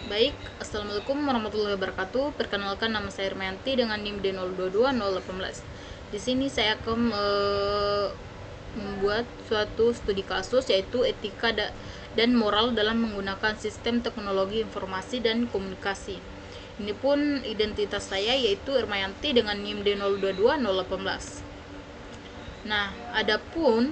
Baik, Assalamualaikum warahmatullahi wabarakatuh. Perkenalkan, nama saya Irmayanti dengan NIM D022018. Di sini saya akan membuat suatu studi kasus, yaitu etika dan moral dalam menggunakan sistem teknologi informasi dan komunikasi. Ini pun identitas saya, yaitu Irmayanti dengan NIM D022018. Nah, adapun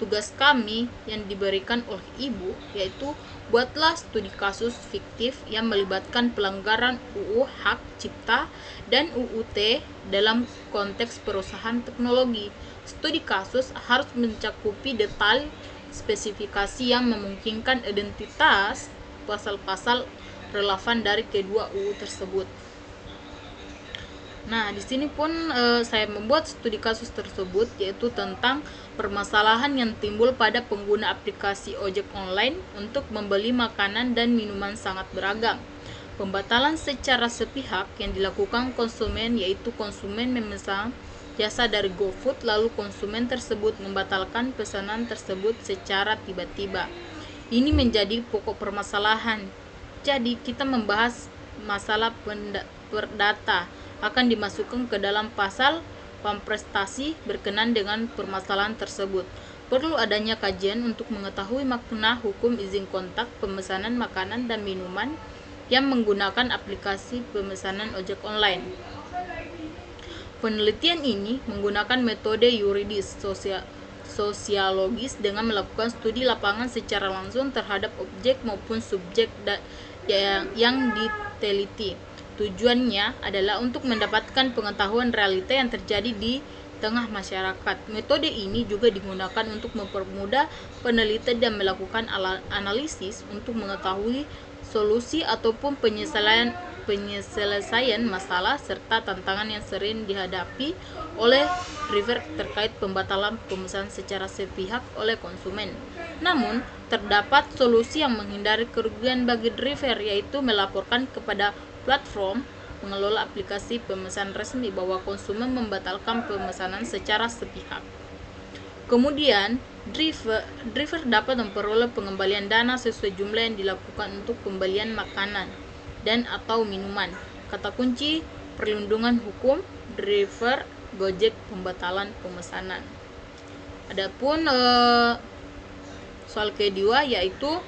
tugas kami yang diberikan oleh ibu yaitu buatlah studi kasus fiktif yang melibatkan pelanggaran UU Hak Cipta dan UUT dalam konteks perusahaan teknologi. Studi kasus harus mencakupi detail spesifikasi yang memungkinkan identitas pasal-pasal relevan dari kedua UU tersebut. Nah, di sini pun saya membuat studi kasus tersebut, yaitu tentang permasalahan yang timbul pada pengguna aplikasi ojek online untuk membeli makanan dan minuman sangat beragam. Pembatalan secara sepihak yang dilakukan konsumen, yaitu konsumen memesan jasa dari GoFood, lalu konsumen tersebut membatalkan pesanan tersebut secara tiba-tiba. Ini menjadi pokok permasalahan. Jadi, kita membahas masalah perdata akan dimasukkan ke dalam pasal pemprestasi berkenan dengan permasalahan tersebut. Perlu adanya kajian untuk mengetahui makna hukum izin kontak pemesanan makanan dan minuman yang menggunakan aplikasi pemesanan ojek online. Penelitian ini menggunakan metode yuridis sosiologis dengan melakukan studi lapangan secara langsung terhadap objek maupun subjek yang diteliti. Tujuannya adalah untuk mendapatkan pengetahuan realita yang terjadi di tengah masyarakat. Metode ini juga digunakan untuk mempermudah peneliti dan melakukan analisis untuk mengetahui solusi ataupun penyelesaian masalah serta tantangan yang sering dihadapi oleh driver terkait pembatalan pemesanan secara sepihak oleh konsumen. Namun, terdapat solusi yang menghindari kerugian bagi driver, yaitu melaporkan kepada platform pengelola aplikasi pemesan resmi bahwa konsumen membatalkan pemesanan secara sepihak. Kemudian, driver dapat memperoleh pengembalian dana sesuai jumlah yang dilakukan untuk pembelian makanan dan atau minuman. Kata kunci perlindungan hukum driver Gojek pembatalan pemesanan. Adapun soal kedua, yaitu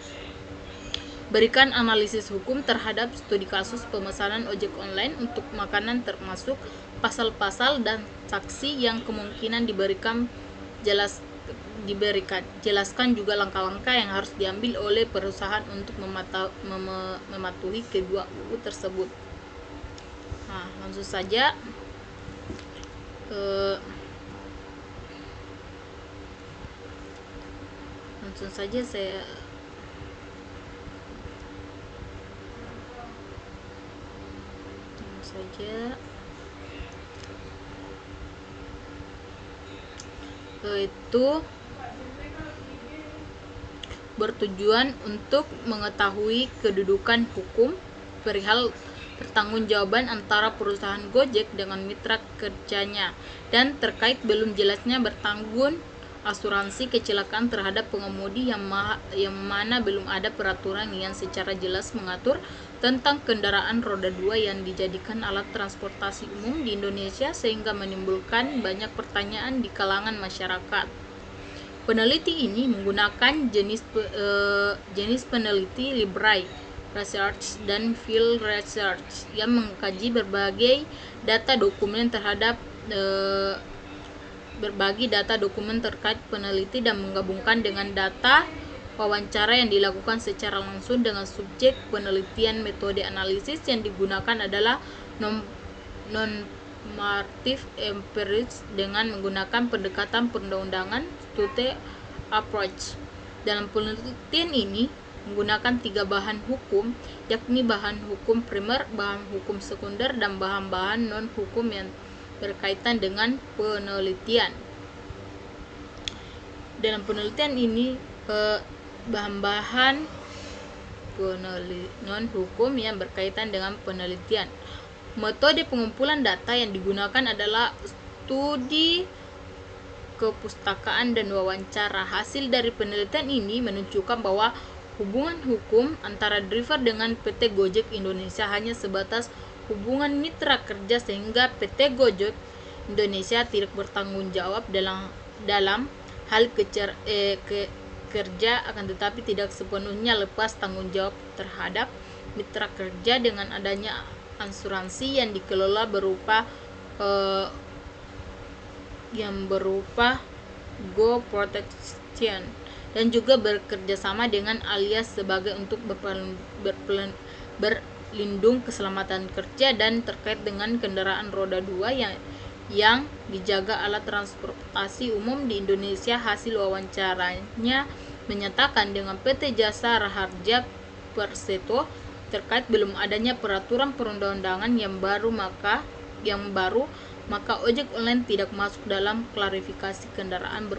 berikan analisis hukum terhadap studi kasus pemesanan ojek online untuk makanan, termasuk pasal-pasal dan saksi yang kemungkinan jelaskan juga langkah-langkah yang harus diambil oleh perusahaan untuk mematuhi kedua UU tersebut. Nah, langsung saja saya itu bertujuan untuk mengetahui kedudukan hukum perihal pertanggungjawaban antara perusahaan Gojek dengan mitra kerjanya dan terkait belum jelasnya bertanggung asuransi kecelakaan terhadap pengemudi yang mana belum ada peraturan yang secara jelas mengatur tentang kendaraan roda 2 yang dijadikan alat transportasi umum di Indonesia, sehingga menimbulkan banyak pertanyaan di kalangan masyarakat. Peneliti ini menggunakan jenis peneliti library research dan field research yang mengkaji berbagai data dokumen terkait peneliti dan menggabungkan dengan data wawancara yang dilakukan secara langsung dengan subjek penelitian. Metode analisis yang digunakan adalah normative empirics dengan menggunakan pendekatan perundang-undangan two-step approach. Dalam penelitian ini menggunakan 3 bahan hukum, yakni bahan hukum primer, bahan hukum sekunder, dan bahan-bahan non-hukum yang berkaitan dengan penelitian. Dalam penelitian ini bahan-bahan non-hukum yang berkaitan dengan penelitian. Metode pengumpulan data yang digunakan adalah studi kepustakaan dan wawancara. Hasil dari penelitian ini menunjukkan bahwa Hubungan hukum antara driver dengan PT Gojek Indonesia hanya sebatas hubungan mitra kerja, sehingga PT Gojek Indonesia tidak bertanggung jawab dalam hal kerja, akan tetapi tidak sepenuhnya lepas tanggung jawab terhadap mitra kerja dengan adanya asuransi yang dikelola berupa Go Protection, dan juga bekerjasama dengan alias sebagai untuk berlindung keselamatan kerja dan terkait dengan kendaraan roda 2 yang dijaga alat transportasi umum di Indonesia. Hasil wawancaranya menyatakan dengan PT Jasa Raharja Persero terkait belum adanya peraturan perundang-undangan yang baru, maka ojek online tidak masuk dalam klarifikasi kendaraan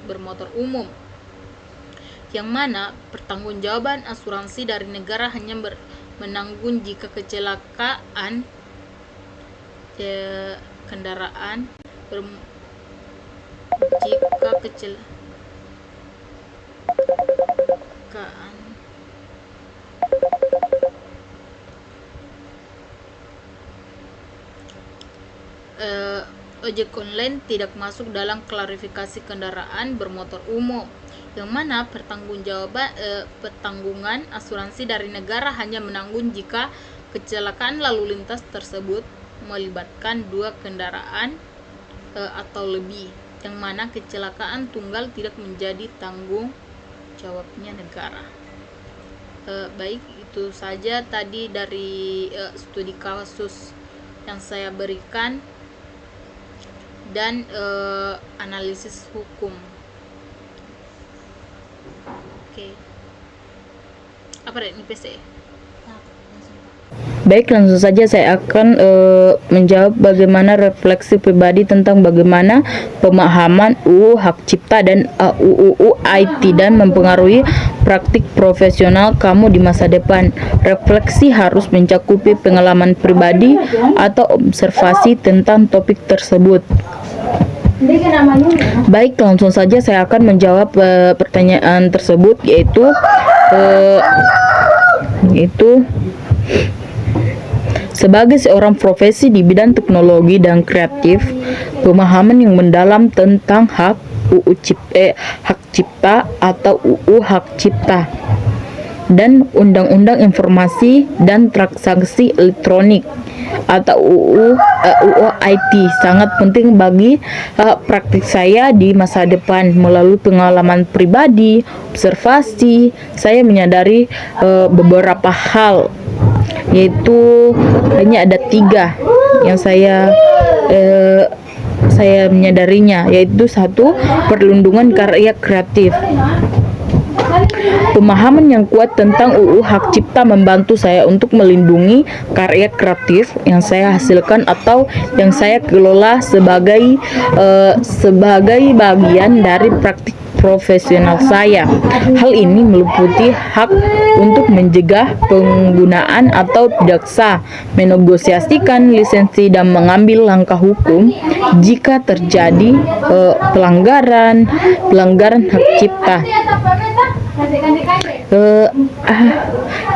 bermotor umum, yang mana pertanggungjawaban asuransi dari negara hanya menanggung jika kecelakaan kendaraan ojek online tidak masuk dalam klarifikasi kendaraan bermotor umum, yang mana pertanggungan asuransi dari negara hanya menanggung jika kecelakaan lalu lintas tersebut melibatkan 2 kendaraan atau lebih, yang mana kecelakaan tunggal tidak menjadi tanggung jawabnya negara. Baik, itu saja tadi dari studi kasus yang saya berikan dan analisis hukum. Oke. Apa ini PC? Baik, langsung saja saya akan menjawab bagaimana refleksi pribadi tentang bagaimana pemahaman UU Hak Cipta dan UU IT dan mempengaruhi praktik profesional kamu di masa depan. Refleksi harus mencakupi pengalaman pribadi atau observasi tentang topik tersebut. Baik, langsung saja saya akan menjawab pertanyaan tersebut, yaitu sebagai seorang profesi di bidang teknologi dan kreatif, pemahaman yang mendalam tentang hak cipta atau UU Hak Cipta dan Undang-Undang Informasi dan Transaksi Elektronik atau UU IT sangat penting bagi praktik saya di masa depan. Melalui pengalaman pribadi, observasi, saya menyadari beberapa hal, yaitu hanya ada 3 yang saya menyadarinya, yaitu 1, perlindungan karya kreatif. Pemahaman yang kuat tentang UU Hak Cipta membantu saya untuk melindungi karya kreatif yang saya hasilkan atau yang saya kelola sebagai bagian dari praktik profesional saya. Hal ini meliputi hak untuk mencegah penggunaan atau tidak sah, menegosiasikan lisensi dan mengambil langkah hukum jika terjadi pelanggaran hak cipta.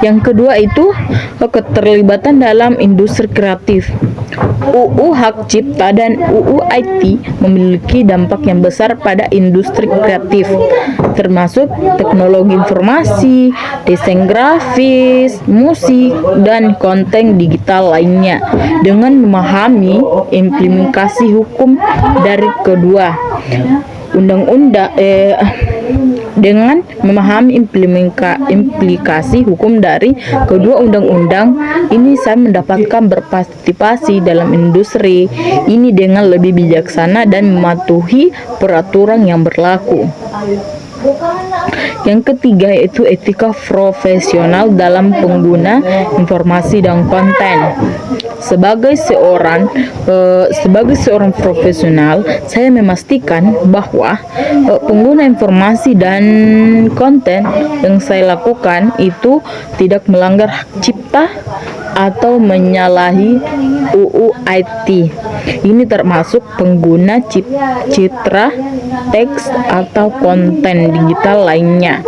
Yang kedua itu keterlibatan dalam industri kreatif. UU Hak Cipta dan UU IT memiliki dampak yang besar pada industri kreatif, termasuk teknologi informasi, desain grafis, musik, dan konten digital lainnya. Dengan memahami implementasi hukum dari kedua dengan memahami implikasi hukum dari kedua undang-undang ini, saya mendapatkan berpartisipasi dalam industri ini dengan lebih bijaksana dan mematuhi peraturan yang berlaku. Yang ketiga yaitu etika profesional dalam pengguna informasi dan konten. Sebagai seorang profesional, saya memastikan bahwa pengguna informasi dan konten yang saya lakukan itu tidak melanggar hak cipta atau menyalahi UU IT. Ini termasuk pengguna citra, teks, atau konten digital lainnya.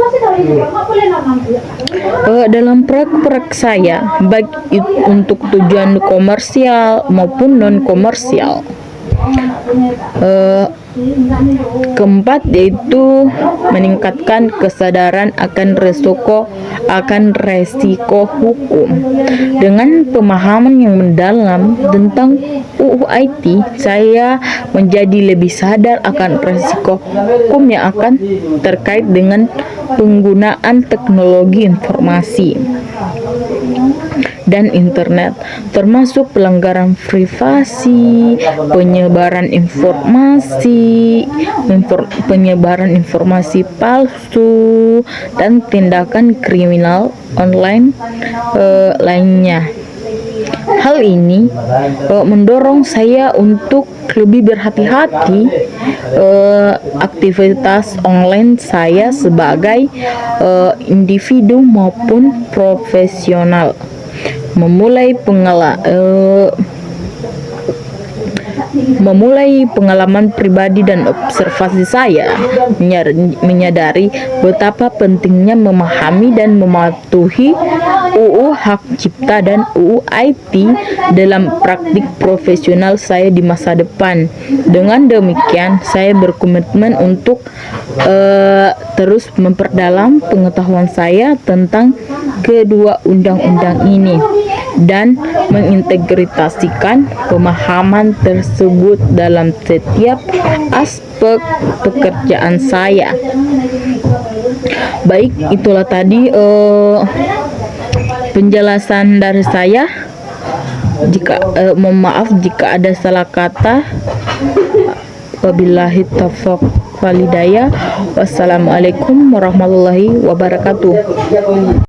Dalam proyek-proyek saya, baik untuk tujuan komersial maupun non komersial. Keempat yaitu meningkatkan kesadaran akan resiko hukum. Dengan pemahaman yang mendalam tentang UU IT, saya menjadi lebih sadar akan resiko hukum yang akan terkait dengan penggunaan teknologi informasi dan internet, termasuk pelanggaran privasi, penyebaran informasi palsu, dan tindakan kriminal online lainnya. Hal ini mendorong saya untuk lebih berhati-hati aktivitas online saya sebagai individu maupun profesional. Memulai pengalaman pribadi dan observasi saya menyadari betapa pentingnya memahami dan mematuhi UU Hak Cipta dan UU IT dalam praktik profesional saya di masa depan. Dengan demikian, saya berkomitmen untuk terus memperdalam pengetahuan saya tentang kedua undang-undang ini dan mengintegrasikan pemahaman tersebut dalam setiap aspek pekerjaan saya. Baik, itulah tadi penjelasan dari saya. Mohon maaf jika ada salah kata. Wabillahi taufiq wal hidayah. Wassalamualaikum warahmatullahi wabarakatuh.